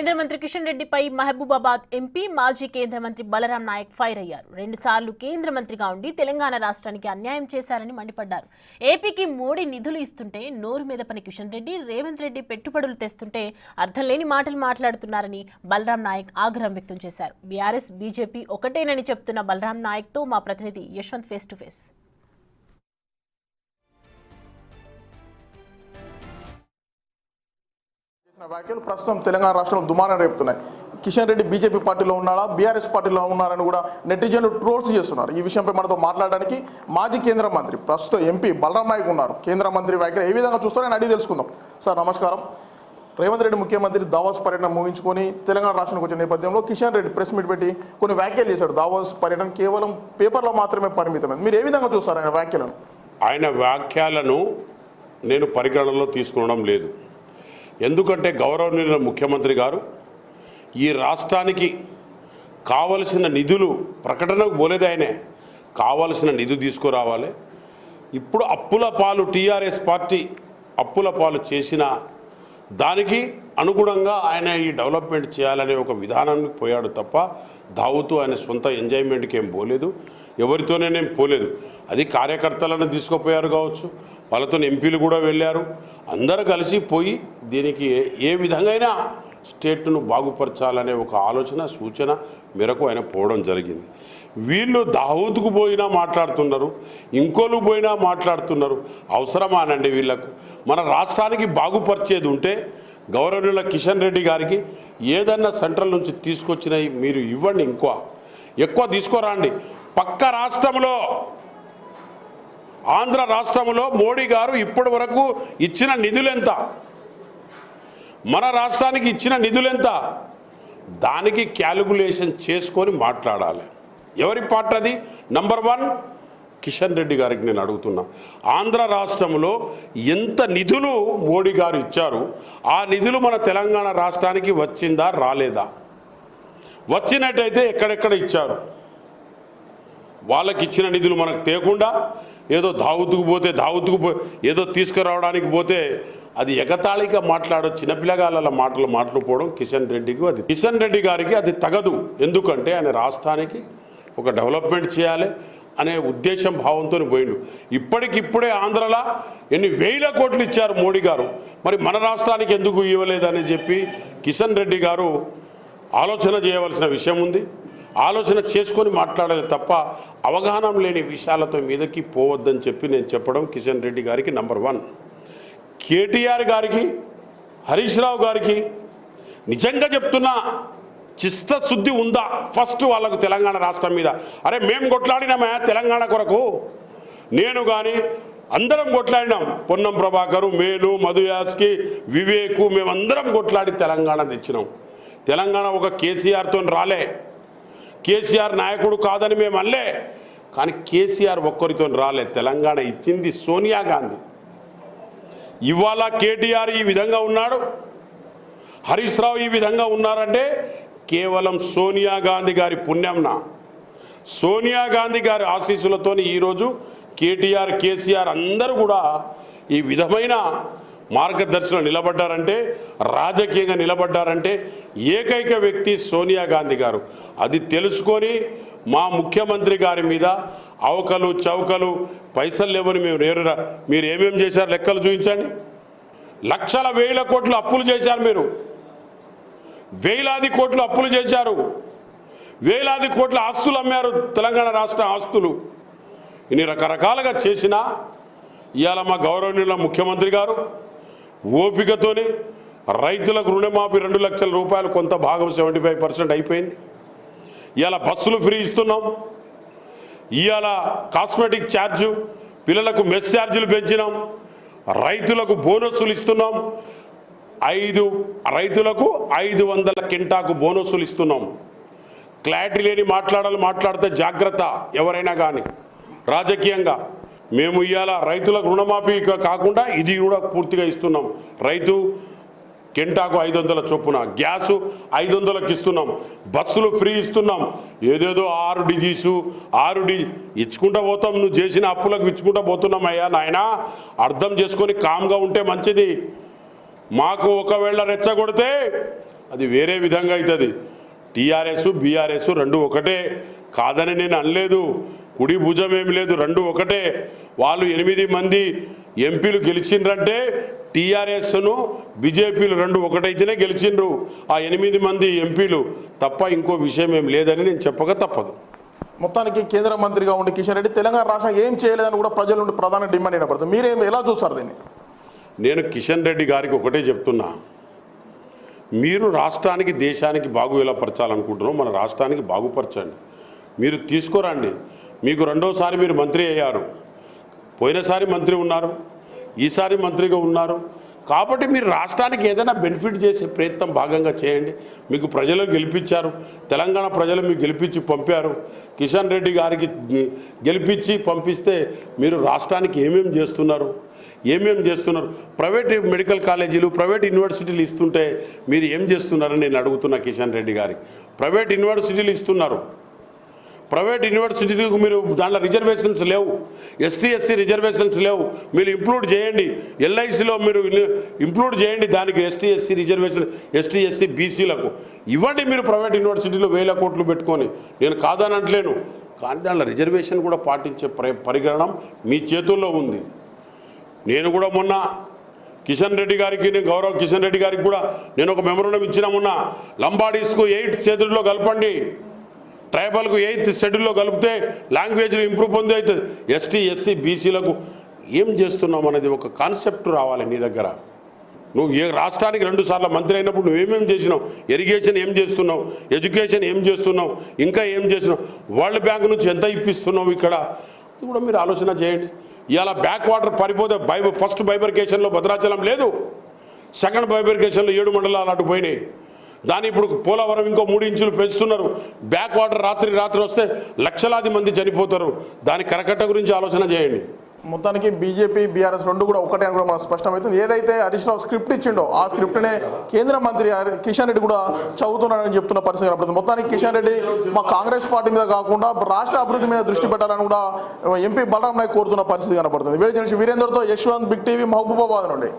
కేంద్ర మంత్రి కిషన్ రెడ్డిపై మహబూబాబాద్ ఎంపీ మాజీ కేంద్ర మంత్రి బలరాం నాయక్ ఫైర్ అయ్యారు. 2 సార్లు కేంద్ర మంత్రిగా ఉండి తెలంగాణ రాష్ట్రానికి అన్యాయం చేశారని మండిపడ్డారు. ఏపీకి మోడీ నిధులు ఇస్తుంటే నోరు మీద పని కిషన్ రెడ్డి, రేవంత్ రెడ్డి పెట్టుబడులు తెస్తుంటే అర్థం లేని మాటలు మాట్లాడుతున్నారని బలరాం నాయక్ ఆగ్రహం వ్యక్తం చేశారు. బీఆర్ఎస్ బీజేపీ ఒకటేనని చెప్తున్న బలరాం నాయక్తో మా ప్రతినిధి యశ్వంత్ ఫేస్ టు ఫేస్. వ్యాఖ్యలు ప్రస్తుతం తెలంగాణ రాష్ట్రంలో దుమారం రేపుతున్నాయి. కిషన్ రెడ్డి బీజేపీ పార్టీలో ఉన్నాడా, బీఆర్ఎస్ పార్టీలో ఉన్నారని కూడా నెటిజన్లు ట్రోల్స్ చేస్తున్నారు. ఈ విషయంపై మనతో మాట్లాడడానికి మాజీ కేంద్ర మంత్రి, ప్రస్తుతం ఎంపీ బలరాం నాయక్ ఉన్నారు. కేంద్ర మంత్రి వ్యాఖ్యలు ఏ విధంగా చూస్తారని అడిగి తెలుసుకుందాం. సార్ నమస్కారం. రేవంత్ రెడ్డి ముఖ్యమంత్రి దావోస్ పర్యటన ముగించుకొని తెలంగాణ రాష్ట్రానికి వచ్చిన నేపథ్యంలో కిషన్ రెడ్డి ప్రెస్ మీట్ పెట్టి కొన్ని వ్యాఖ్యలు చేశాడు. దావోస్ పర్యటన కేవలం పేపర్లో మాత్రమే పరిమితమైంది. మీరు ఏ విధంగా చూస్తారు ఆయన వ్యాఖ్యలను? ఆయన వ్యాఖ్యలను నేను పరిగణనలో తీసుకోవడం లేదు. ఎందుకంటే గౌరవనీయుల ముఖ్యమంత్రి గారు ఈ రాష్ట్రానికి కావలసిన నిధులు ప్రకటనకు పోలేదు. ఆయనే కావలసిన నిధులు తీసుకురావాలి. ఇప్పుడు అప్పుల పాలు టీఆర్ఎస్ పార్టీ అప్పుల పాలు చేసిన దానికి అనుగుణంగా ఆయన ఈ డెవలప్మెంట్ చేయాలనే ఒక విధానానికి పోయాడు తప్ప దావుతూ ఆయన సొంత ఎంజాయ్మెంట్కి ఏం పోలేదు, ఎవరితోనేం పోలేదు. అది కార్యకర్తలను తీసుకుపోయారు కావచ్చు, వాళ్ళతో ఎంపీలు కూడా వెళ్ళారు. అందరూ కలిసి పోయి దీనికి ఏ విధంగా స్టేట్ను బాగుపరచాలనే ఒక ఆలోచన సూచన మేరకు ఆయన పోవడం జరిగింది. వీళ్ళు దావూద్కు పోయినా మాట్లాడుతున్నారు, ఇంకోళ్ళు పోయినా మాట్లాడుతున్నారు. అవసరమానండి వీళ్ళకు? మన రాష్ట్రానికి బాగుపరిచేది ఉంటే గౌరవనీయుల కిషన్ రెడ్డి గారికి ఏదన్నా సెంట్రల్ నుంచి తీసుకొచ్చినవి మీరు ఇవ్వండి, ఎక్కువ తీసుకురండి. పక్క రాష్ట్రంలో ఆంధ్ర రాష్ట్రంలో మోడీ గారు ఇప్పటి వరకు ఇచ్చిన నిధులెంత, మన రాష్ట్రానికి ఇచ్చిన నిధులెంత, దానికి క్యాలిక్యులేషన్ చేసుకొని మాట్లాడాలి. ఎవరి పార్ట్ అది? నంబర్ 1 కిషన్ రెడ్డి గారికి నేను అడుగుతున్నా, ఆంధ్ర రాష్ట్రంలో ఎంత నిధులు మోడీ గారు ఇచ్చారు, ఆ నిధులు మన తెలంగాణ రాష్ట్రానికి వచ్చిందా రాలేదా? వచ్చినట్టయితే ఎక్కడెక్కడ ఇచ్చారు? వాళ్ళకి ఇచ్చిన నిధులు మనకు తేకుండా ఏదో దావుతుకు ఏదో తీసుకురావడానికి పోతే అది ఎగతాళిగా చిన్నపిల్లగాళ్ళ మాట్లాడుకోవడం కిషన్ రెడ్డి గారికి అది తగదు. ఎందుకంటే ఆయన రాష్ట్రానికి ఒక డెవలప్మెంట్ చేయాలి అనే ఉద్దేశం భావంతో పోయిండు. ఇప్పటికిప్పుడే ఆంధ్రలో ఎన్ని వేల కోట్లు ఇచ్చారు మోడీ గారు, మరి మన రాష్ట్రానికి ఎందుకు ఇవ్వలేదని చెప్పి కిషన్ రెడ్డి గారు ఆలోచన చేయవలసిన విషయం ఉంది. ఆలోచన చేసుకొని మాట్లాడాలి తప్ప అవగాహన లేని విషయాలతో మీదకి పోవద్దని చెప్పి నేను చెప్పడం కిషన్ రెడ్డి గారికి నంబర్ 1. కేటీఆర్ గారికి, హరీష్ రావు గారికి నిజంగా చెప్తున్నా, చిత్తశుద్ధి ఉందా ఫస్ట్ వాళ్ళకు తెలంగాణ రాష్ట్రం మీద? అరే మేము కొట్లాడినామా తెలంగాణ కొరకు? నేను కానీ అందరం కొట్లాడినాం. పొన్నం ప్రభాకరు, మేను, మధుయాస్కి, వివేకు, మేమందరం కొట్లాడి తెలంగాణ తెచ్చినాం. తెలంగాణ ఒక కేసీఆర్తో రాలే. కేసీఆర్ నాయకుడు కాదని మేము అల్లే, కానీ కేసీఆర్ ఒక్కరితో రాలే. తెలంగాణ ఇచ్చింది సోనియా గాంధీ. ఇవాళ కేటీఆర్ ఈ విధంగా ఉన్నాడు, హరీష్ రావు ఈ విధంగా ఉన్నారంటే కేవలం సోనియా గాంధీ గారి పుణ్యంన, సోనియా గాంధీ గారి ఆశీస్సులతో ఈరోజు కేటీఆర్, కేసీఆర్ అందరూ కూడా ఈ విధమైన మార్గదర్శనం నిలబడ్డారంటే, రాజకీయంగా నిలబడ్డారంటే ఏకైక వ్యక్తి సోనియా గాంధీ గారు. అది తెలుసుకొని మా ముఖ్యమంత్రి గారి మీద అవకలు చౌకలు పైసలు లేవని మీరు ఏమేమి చేశారు లెక్కలు చూపించండి. లక్షల వేల కోట్లు అప్పులు చేశారు, మీరు వేలాది కోట్లు అప్పులు చేశారు, వేలాది కోట్ల ఆస్తులు అమ్మారు, తెలంగాణ రాష్ట్ర ఆస్తులు. ఇన్ని రకరకాలుగా చేసినా ఇవాళ మా గౌరవనీయుల ముఖ్యమంత్రి గారు ఓపికతోని రైతులకు రుణమాఫీ 2 లక్షల రూపాయలు, కొంత భాగం 75% అయిపోయింది. ఇవాళ బస్సులు ఫ్రీ ఇస్తున్నాం. ఇవాళ కాస్మెటిక్ ఛార్జు, పిల్లలకు మెస్ ఛార్జీలు పెంచినాం. రైతులకు బోనస్సులు ఇస్తున్నాం. రైతులకు 500 కింటాకు బోనస్సులు ఇస్తున్నాం. క్లారిటీ లేని మాట్లాడితే జాగ్రత్త ఎవరైనా కానీ రాజకీయంగా. మేము ఇవాళ రైతులకు రుణమాఫీ కాకుండా ఇది కూడా పూర్తిగా ఇస్తున్నాం. రైతు కింటాకు 500 చొప్పున, గ్యాసు 500కి ఇస్తున్నాం, బస్సులు ఫ్రీ ఇస్తున్నాం. ఏదేదో 6 డిజీసు ఇచ్చుకుంటూ పోతాం. నువ్వు చేసిన అప్పులకు ఇచ్చుకుంటూ పోతున్నామయ్యా నాయనా, అర్థం చేసుకొని కామ్గా ఉంటే మంచిది. మాకు ఒకవేళ రెచ్చగొడితే అది వేరే విధంగా అవుతుంది. టీఆర్ఎస్ బీఆర్ఎస్ రెండు ఒకటే కాదని నేను అనలేదు. కుడి భుజం ఏమి లేదు, రెండు ఒకటే. వాళ్ళు 8 మంది ఎంపీలు గెలిచిండ్రంటే టీఆర్ఎస్ను బీజేపీలు రెండు ఒకటైతేనే గెలిచిండ్రు ఆ 8 మంది ఎంపీలు తప్ప ఇంకో విషయం ఏం లేదని నేను చెప్పక తప్పదు. మొత్తానికి కేంద్ర మంత్రిగా ఉండి కిషన్ రెడ్డి తెలంగాణ రాష్ట్రం ఏం చేయలేదని కూడా ప్రజల నుండి ప్రధాన డిమాండ్ వినపడుతుంది. మీరేం ఎలా చూస్తారు దీన్ని? నేను కిషన్ రెడ్డి గారికి ఒకటే చెప్తున్నా, మీరు రాష్ట్రానికి దేశానికి బాగు ఎలా పరచాలనుకుంటున్నారో మన రాష్ట్రానికి బాగుపరచండి. మీరు తీసుకురండి. మీకు రెండోసారి మీరు మంత్రి అయ్యారు, పోయినసారి మంత్రి ఉన్నారు, ఈసారి మంత్రిగా ఉన్నారు. కాబట్టి మీరు రాష్ట్రానికి ఏదైనా బెనిఫిట్ చేసే ప్రయత్నం భాగంగా చేయండి. మీకు ప్రజలు గెలిపించారు, తెలంగాణ ప్రజలు మీకు గెలిపించి పంపారు. కిషన్ రెడ్డి గారికి గెలిపించి పంపిస్తే మీరు రాష్ట్రానికి ఏమేమి చేస్తున్నారు? ప్రైవేట్ మెడికల్ కాలేజీలు, ప్రైవేట్ యూనివర్సిటీలు ఇస్తుంటే మీరు ఏం చేస్తున్నారని నేను అడుగుతున్నా కిషన్ రెడ్డి గారికి. ప్రైవేట్ యూనివర్సిటీలు ఇస్తున్నారు, ప్రైవేట్ యూనివర్సిటీలకు మీరు దాంట్లో రిజర్వేషన్స్ లేవు, ఎస్టీ ఎస్సీ రిజర్వేషన్స్ లేవు. మీరు ఇంక్లూడ్ చేయండి, ఎల్ఐసిలో మీరు ఇంక్లూడ్ చేయండి దానికి ST SC reservation, ST SC బీసీలకు ఇవ్వండి. మీరు ప్రైవేట్ యూనివర్సిటీలో 1000 కోట్లు పెట్టుకొని, నేను కాదని అంటలేను, కానీ దాంట్లో రిజర్వేషన్ కూడా పాటించే పరిగణనం మీ చేతుల్లో ఉంది. నేను కూడా మొన్న కిషన్ రెడ్డి గారికి, నేను గౌరవ్ కిషన్ రెడ్డి గారికి కూడా నేను ఒక మెమోరాండం ఇచ్చిన మొన్న, లంబాడీస్కు 8th షెడ్యూల్లో కలపండి, ట్రైబల్కు 8th షెడ్యూల్లో కలిపితే లాంగ్వేజ్లు ఇంప్రూవ్ పొంది అవుతుంది. ఎస్టీ ఎస్సీ బీసీలకు ఏం చేస్తున్నావు అనేది ఒక కాన్సెప్ట్ రావాలి నీ దగ్గర. నువ్వు ఏ రాష్ట్రానికి 2 సార్లు మంత్రి అయినప్పుడు నువ్వేమేం చేసినావు? ఇరిగేషన్ ఏం చేస్తున్నావు? ఎడ్యుకేషన్ ఏం చేస్తున్నావు? ఇంకా ఏం చేస్తున్నావు? వరల్డ్ బ్యాంక్ నుంచి ఎంత ఇప్పిస్తున్నావు ఇక్కడ? ఇది కూడా మీరు ఆలోచన చేయండి. ఇవాళ బ్యాక్ వాటర్ పరిపోతే ఫస్ట్ బైబర్కేషన్లో భద్రాచలం లేదు, సెకండ్ బైబర్కేషన్లో 7 మండలాలు అటు పోయినాయి. దాని ఇప్పుడు పోలవరం ఇంకో 3 ఇంచులు పెంచుతున్నారు. బ్యాక్ వాటర్ రాత్రి వస్తే లక్షలాది మంది చనిపోతారు. దాని కరకట్ట గురించి ఆలోచన చేయండి. మొత్తానికి బీజేపీ బీఆర్ఎస్ రెండు కూడా ఒకటే అని కూడా మనకు స్పష్టమవుతుంది. ఏదైతే హరీష్ రావు స్క్రిప్ట్ ఇచ్చిండో ఆ స్క్రిప్ట్నే కేంద్ర మంత్రి కిషన్ రెడ్డి కూడా చదువుతున్నాడని చెప్తున్న పరిస్థితి కనపడుతుంది. మొత్తానికి కిషన్ రెడ్డి మా కాంగ్రెస్ పార్టీ మీద కాకుండా రాష్ట్ర అభివృద్ధి మీద దృష్టి పెట్టాలని కూడా ఎంపీ బలరాం నాయక్ కోరుతున్న పరిస్థితి కనపడుతుంది. వీరేంద్రతో యశ్వంత్, బిగ్ టీవీ, మహబూబాబాద్ నుండి.